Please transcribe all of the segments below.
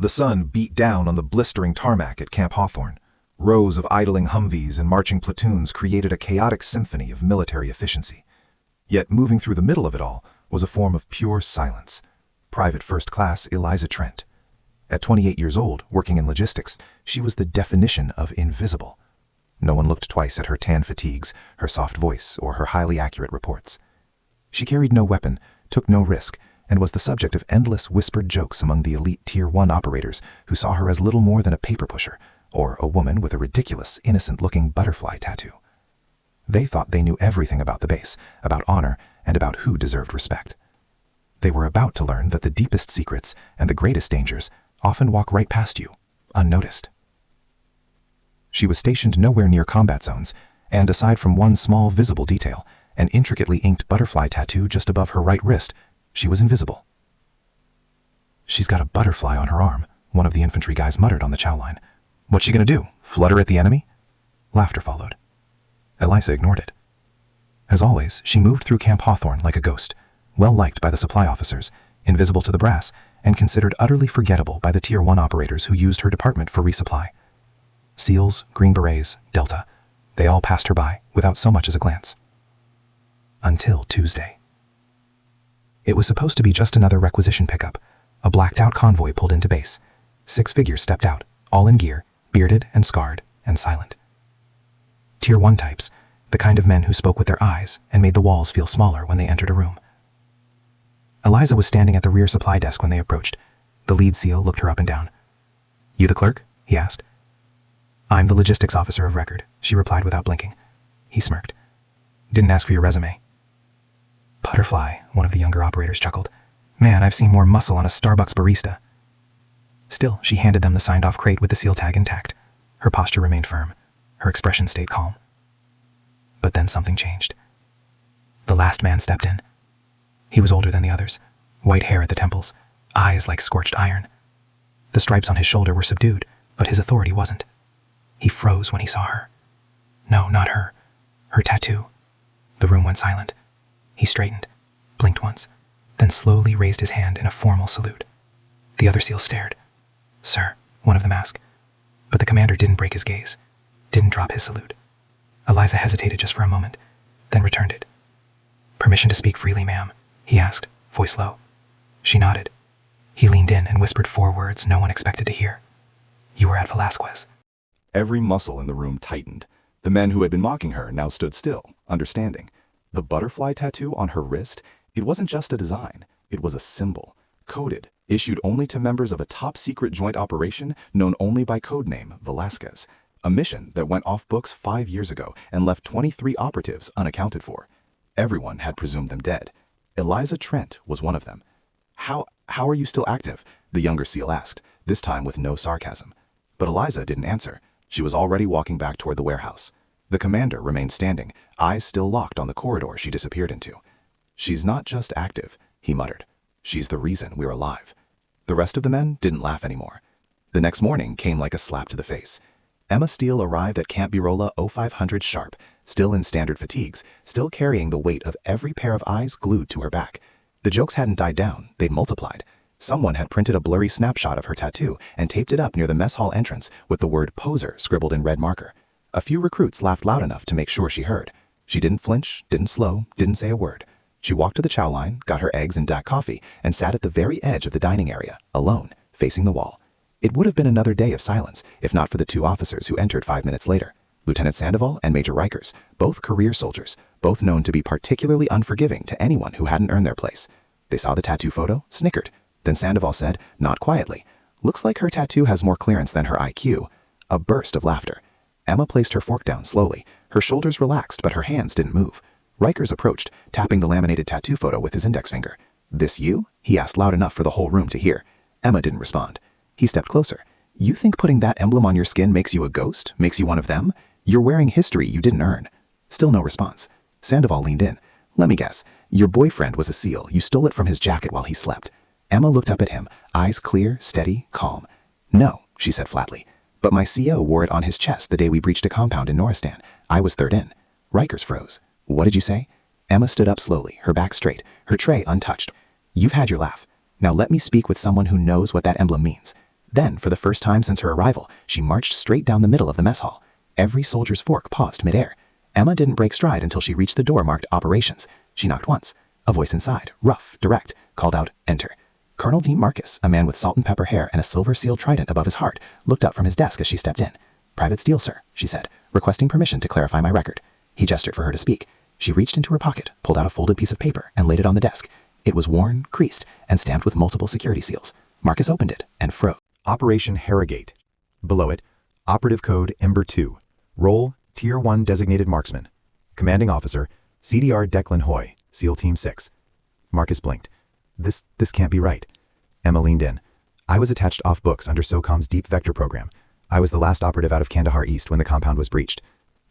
The sun beat down on the blistering tarmac at Camp Hawthorne. Rows of idling Humvees and marching platoons created a chaotic symphony of military efficiency. Yet moving through the middle of it all was a form of pure silence. Private First Class Eliza Trent. At 28 years old, working in logistics, she was the definition of invisible. No one looked twice at her tan fatigues, her soft voice, or her highly accurate reports. She carried no weapon, took no risk, and was the subject of endless whispered jokes among the elite Tier 1 operators who saw her as little more than a paper pusher, or a woman with a ridiculous, innocent-looking butterfly tattoo. They thought they knew everything about the base, about honor, and about who deserved respect. They were about to learn that the deepest secrets and the greatest dangers often walk right past you, unnoticed. She was stationed nowhere near combat zones, and aside from one small visible detail, an intricately inked butterfly tattoo just above her right wrist, she was invisible. "She's got a butterfly on her arm," one of the infantry guys muttered on the chow line. "What's she gonna do, flutter at the enemy?" Laughter followed. Eliza ignored it. As always, she moved through Camp Hawthorne like a ghost, well-liked by the supply officers, invisible to the brass, and considered utterly forgettable by the Tier 1 operators who used her department for resupply. SEALs, Green Berets, Delta, they all passed her by without so much as a glance. Until Tuesday. It was supposed to be just another requisition pickup. A blacked-out convoy pulled into base. 6 figures stepped out, all in gear, bearded and scarred and silent. Tier 1 types, the kind of men who spoke with their eyes and made the walls feel smaller when they entered a room. Eliza was standing at the rear supply desk when they approached. The lead SEAL looked her up and down. "You the clerk?" he asked. "I'm the logistics officer of record," she replied without blinking. He smirked. "Didn't ask for your resume." "Butterfly," one of the younger operators chuckled. "Man, I've seen more muscle on a Starbucks barista." Still, she handed them the signed-off crate with the SEAL tag intact. Her posture remained firm. Her expression stayed calm. But then something changed. The last man stepped in. He was older than the others, white hair at the temples, eyes like scorched iron. The stripes on his shoulder were subdued, but his authority wasn't. He froze when he saw her. No, not her. Her tattoo. The room went silent. He straightened, blinked once, then slowly raised his hand in a formal salute. The other SEAL stared. "Sir," one of them asked. But the commander didn't break his gaze, didn't drop his salute. Eliza hesitated just for a moment, then returned it. "Permission to speak freely, ma'am?" he asked, voice low. She nodded. He leaned in and whispered 4 words no one expected to hear. "You were at Velasquez." Every muscle in the room tightened. The men who had been mocking her now stood still, understanding. The butterfly tattoo on her wrist, it wasn't just a design, it was a symbol, coded, issued only to members of a top-secret joint operation known only by codename Velasquez, a mission that went off books 5 years ago and left 23 operatives unaccounted for. Everyone had presumed them dead. Eliza Trent was one of them. How are you still active?" the younger SEAL asked, this time with no sarcasm. But Eliza didn't answer. She was already walking back toward the warehouse. The commander remained standing, eyes still locked on the corridor she disappeared into. "She's not just active," he muttered. "She's the reason we're alive." The rest of the men didn't laugh anymore. The next morning came like a slap to the face. Emma Steele arrived at Camp Birola 0500 sharp, still in standard fatigues, still carrying the weight of every pair of eyes glued to her back. The jokes hadn't died down, they'd multiplied. Someone had printed a blurry snapshot of her tattoo and taped it up near the mess hall entrance with the word "poser" scribbled in red marker. A few recruits laughed loud enough to make sure she heard. She didn't flinch, didn't slow, didn't say a word. She walked to the chow line, got her eggs and DAC coffee, and sat at the very edge of the dining area, alone, facing the wall. It would have been another day of silence, if not for the 2 officers who entered 5 minutes later. Lieutenant Sandoval and Major Rikers, both career soldiers, both known to be particularly unforgiving to anyone who hadn't earned their place. They saw the tattoo photo, snickered. Then Sandoval said, not quietly, "Looks like her tattoo has more clearance than her IQ." A burst of laughter. Emma placed her fork down slowly. Her shoulders relaxed, but her hands didn't move. Rikers approached, tapping the laminated tattoo photo with his index finger. "This you?" he asked loud enough for the whole room to hear. Emma didn't respond. He stepped closer. "You think putting that emblem on your skin makes you a ghost? Makes you one of them? You're wearing history you didn't earn." Still no response. Sandoval leaned in. "Let me guess. Your boyfriend was a SEAL. You stole it from his jacket while he slept." Emma looked up at him, eyes clear, steady, calm. "No," she said flatly. "But my CO wore it on his chest the day we breached a compound in Noristan. I was third in." Rikers froze. "What did you say?" Emma stood up slowly, her back straight, her tray untouched. "You've had your laugh. Now let me speak with someone who knows what that emblem means. Then, for the first time since her arrival, she marched straight down the middle of the mess hall. Every soldier's fork paused midair. Emma didn't break stride until she reached the door marked Operations. She knocked once. A voice inside, rough, direct, called out, "Enter." Colonel Dean Marcus, a man with salt and pepper hair and a silver seal trident above his heart, looked up from his desk as she stepped in. "Private Steel, sir," she said, "requesting permission to clarify my record." He gestured for her to speak. She reached into her pocket, pulled out a folded piece of paper, and laid it on the desk. It was worn, creased, and stamped with multiple security seals. Marcus opened it and froze. Operation Harrogate. Below it, Operative Code Ember 2. Role, Tier 1 Designated Marksman. Commanding Officer, CDR Declan Hoy, SEAL Team 6. Marcus blinked. This can't be right. Emma leaned in. "I was attached off books under SOCOM's Deep Vector program. I was the last operative out of Kandahar East when the compound was breached.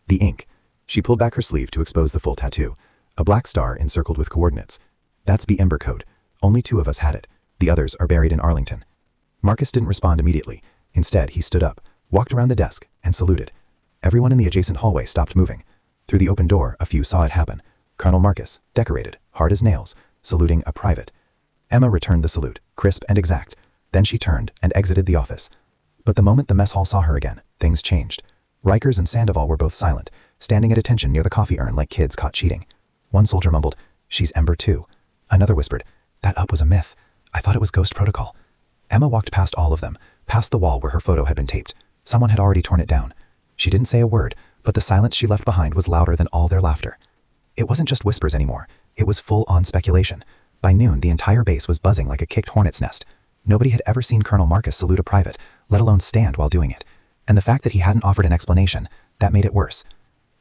The ink." She pulled back her sleeve to expose the full tattoo. A black star encircled with coordinates. "That's the Ember Code. Only 2 of us had it. The others are buried in Arlington." Marcus didn't respond immediately. Instead, he stood up, walked around the desk, and saluted. Everyone in the adjacent hallway stopped moving. Through the open door, a few saw it happen. Colonel Marcus, decorated, hard as nails, saluting a private. Emma returned the salute, crisp and exact. Then she turned and exited the office. But the moment the mess hall saw her again, things changed. Rikers and Sandoval were both silent, standing at attention near the coffee urn like kids caught cheating. One soldier mumbled, "She's Ember 2. Another whispered, "That up was a myth. I thought it was Ghost Protocol." Emma walked past all of them, past the wall where her photo had been taped. Someone had already torn it down. She didn't say a word, but the silence she left behind was louder than all their laughter. It wasn't just whispers anymore. It was full-on speculation. By noon, the entire base was buzzing like a kicked hornet's nest. Nobody had ever seen Colonel Marcus salute a private, let alone stand while doing it. And the fact that he hadn't offered an explanation, that made it worse.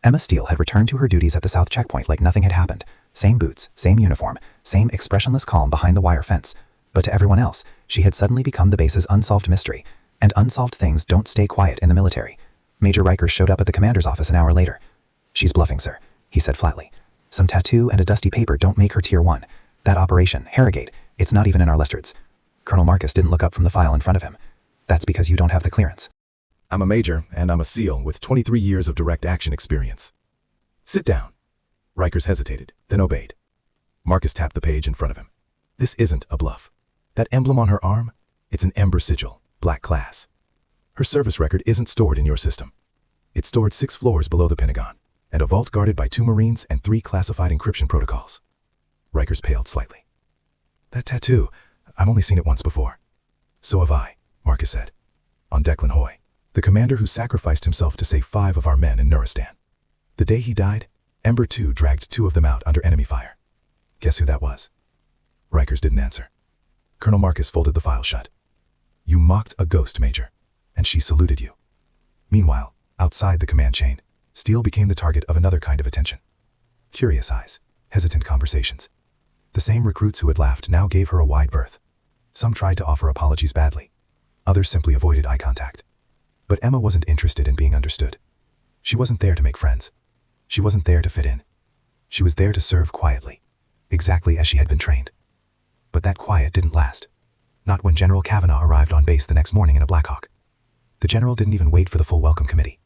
Emma Steele had returned to her duties at the South Checkpoint like nothing had happened. Same boots, same uniform, same expressionless calm behind the wire fence. But to everyone else, she had suddenly become the base's unsolved mystery. And unsolved things don't stay quiet in the military. Major Riker showed up at the commander's office an hour later. "She's bluffing, sir," he said flatly. "Some tattoo and a dusty paper don't make her Tier 1. That Operation Harrogate, it's not even in our listereds." Colonel Marcus didn't look up from the file in front of him. "That's because you don't have the clearance." "I'm a major, and I'm a SEAL with 23 years of direct action experience." "Sit down." Rikers hesitated, then obeyed. Marcus tapped the page in front of him. "This isn't a bluff. That emblem on her arm, it's an Ember sigil, black class. Her service record isn't stored in your system. It's stored 6 floors below the Pentagon, and a vault guarded by 2 Marines and 3 classified encryption protocols." Rikers paled slightly. "That tattoo, I've only seen it once before." "So have I," Marcus said. "On Declan Hoy, the commander who sacrificed himself to save 5 of our men in Nuristan. The day he died, Ember 2 dragged 2 of them out under enemy fire. Guess who that was?" Rikers didn't answer. Colonel Marcus folded the file shut. "You mocked a ghost, Major, and she saluted you." Meanwhile, outside the command chain, Steele became the target of another kind of attention. Curious eyes, hesitant conversations. The same recruits who had laughed now gave her a wide berth. Some tried to offer apologies badly. Others simply avoided eye contact. But Emma wasn't interested in being understood. She wasn't there to make friends. She wasn't there to fit in. She was there to serve quietly, exactly as she had been trained. But that quiet didn't last. Not when General Kavanaugh arrived on base the next morning in a Blackhawk. The general didn't even wait for the full welcome committee.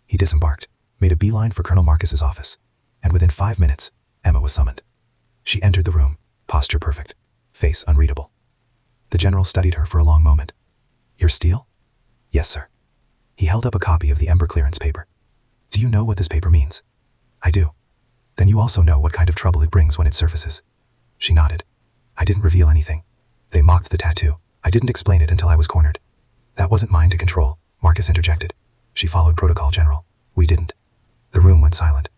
He disembarked, made a beeline for Colonel Marcus's office, and within 5 minutes, Emma was summoned. She entered the room, posture perfect, face unreadable. The general studied her for a long moment. "You're Steele?" "Yes, sir." He held up a copy of the Ember clearance paper. "Do you know what this paper means?" "I do." "Then you also know what kind of trouble it brings when it surfaces." She nodded. "I didn't reveal anything. They mocked the tattoo. I didn't explain it until I was cornered." "That wasn't mine to control," Marcus interjected. "She followed protocol, General. We didn't." The room went silent.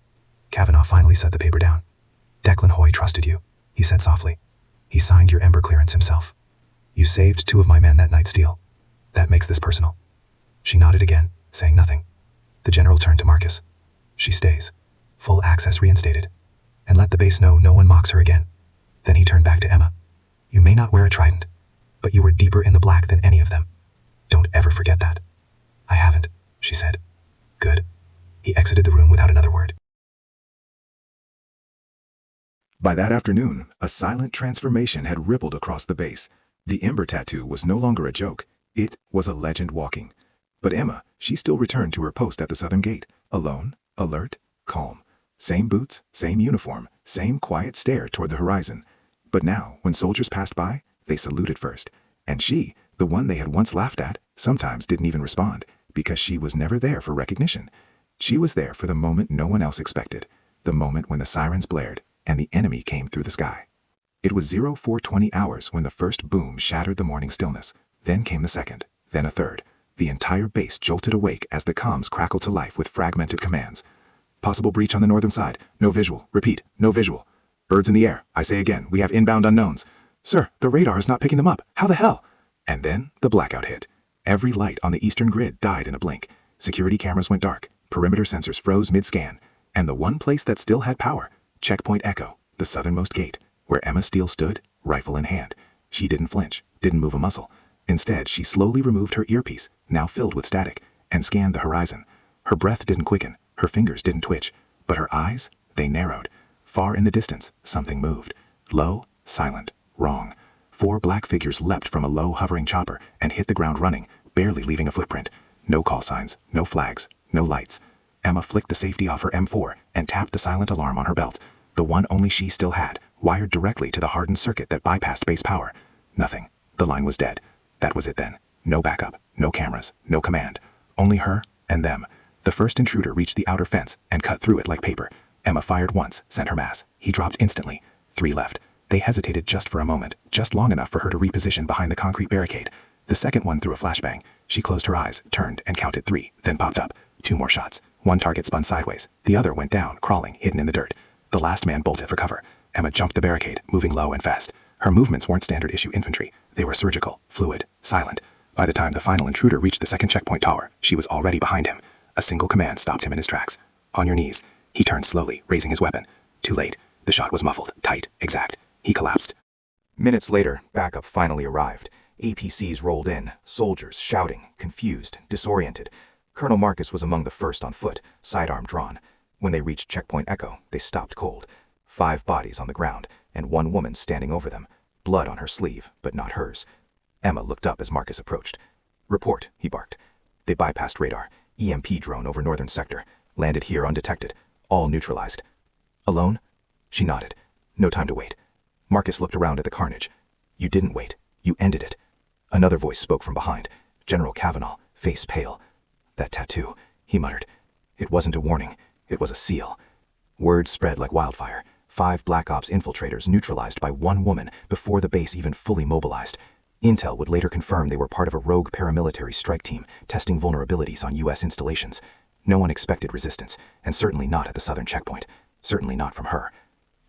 Kavanaugh finally set the paper down. "Declan Hoy trusted you," he said softly. "He signed your Ember clearance himself. You saved 2 of my men that night, Steele. That makes this personal." She nodded again, saying nothing. The general turned to Marcus. "She stays. Full access reinstated. And let the base know no one mocks her again." Then he turned back to Emma. "You may not wear a trident, but you were deeper in the black than any of them. Don't ever forget that." "I haven't," she said. "Good." He exited the room without another word. By that afternoon, a silent transformation had rippled across the base. The Ember tattoo was no longer a joke. It was a legend walking. But Emma, she still returned to her post at the southern gate, alone, alert, calm. Same boots, same uniform, same quiet stare toward the horizon. But now, when soldiers passed by, they saluted first. And she, the one they had once laughed at, Sometimes didn't even respond, because she was never there for recognition. She was there for the moment no one else expected, the moment when the sirens blared and the enemy came through the sky. It was 0420 hours when the first boom shattered the morning stillness. Then came the second, then a third. The entire base jolted awake as the comms crackled to life with fragmented commands. Possible breach on the northern side. No visual. Repeat, no visual. Birds in the air. I say again, we have inbound unknowns. Sir, the radar is not picking them up. How the hell? And then the blackout hit. Every light on the eastern grid died in a blink. Security cameras went dark. Perimeter sensors froze mid-scan. And the one place that still had power, Checkpoint Echo, the southernmost gate, where Emma Steel stood, rifle in hand. She didn't flinch, didn't move a muscle. Instead, she slowly removed her earpiece, now filled with static, and scanned the horizon. Her breath didn't quicken, her fingers didn't twitch, but her eyes, they narrowed. Far in the distance, something moved. Low, silent, wrong. 4 black figures leapt from a low hovering chopper and hit the ground running, barely leaving a footprint. No call signs, no flags, no lights. Emma flicked the safety off her M4 and tapped the silent alarm on her belt, the one only she still had, wired directly to the hardened circuit that bypassed base power. Nothing. The line was dead. That was it then. No backup, no cameras, no command. Only her and them. The first intruder reached the outer fence and cut through it like paper. Emma fired once, sent her mass. He dropped instantly. 3 left. They hesitated just for a moment, just long enough for her to reposition behind the concrete barricade. The second one threw a flashbang. She closed her eyes, turned, and counted 3, then popped up. 2 more shots. One target spun sideways. The other went down, crawling, hidden in the dirt. The last man bolted for cover. Emma jumped the barricade, moving low and fast. Her movements weren't standard issue infantry. They were surgical, fluid, silent. By the time the final intruder reached the second checkpoint tower, she was already behind him. A single command stopped him in his tracks. On your knees. He turned slowly, raising his weapon. Too late. The shot was muffled, tight, exact. He collapsed. Minutes later, backup finally arrived. APCs rolled in, soldiers shouting, confused, disoriented. Colonel Marcus was among the first on foot, sidearm drawn. When they reached Checkpoint Echo, they stopped cold. 5 bodies on the ground, and 1 woman standing over them. Blood on her sleeve, but not hers. Emma looked up as Marcus approached. Report, he barked. They bypassed radar. EMP drone over northern sector. Landed here undetected. All neutralized. Alone? She nodded. No time to wait. Marcus looked around at the carnage. You didn't wait. You ended it. Another voice spoke from behind. General Kavanaugh, face pale. That tattoo, he muttered. It wasn't a warning. It was a seal. Word spread like wildfire. 5 Black Ops infiltrators neutralized by 1 woman before the base even fully mobilized. Intel would later confirm they were part of a rogue paramilitary strike team testing vulnerabilities on U.S. installations. No one expected resistance, and certainly not at the southern checkpoint. Certainly not from her.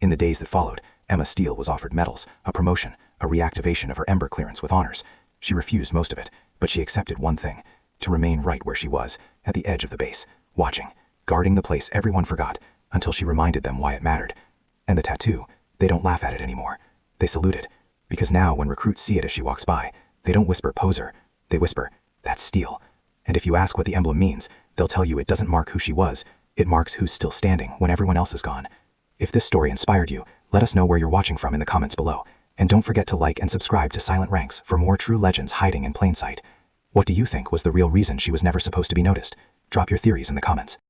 In the days that followed, Emma Steel was offered medals, a promotion, a reactivation of her Ember clearance with honors. She refused most of it, but she accepted one thing: to remain right where she was, at the edge of the base, watching, guarding the place everyone forgot, until she reminded them why it mattered. And the tattoo, they don't laugh at it anymore. They salute it, because now when recruits see it as she walks by, they don't whisper poser, they whisper, that's Steel. And if you ask what the emblem means, they'll tell you it doesn't mark who she was, it marks who's still standing when everyone else is gone. If this story inspired you, let us know where you're watching from in the comments below, and don't forget to like and subscribe to Silent Ranks for more true legends hiding in plain sight. What do you think was the real reason she was never supposed to be noticed? Drop your theories in the comments.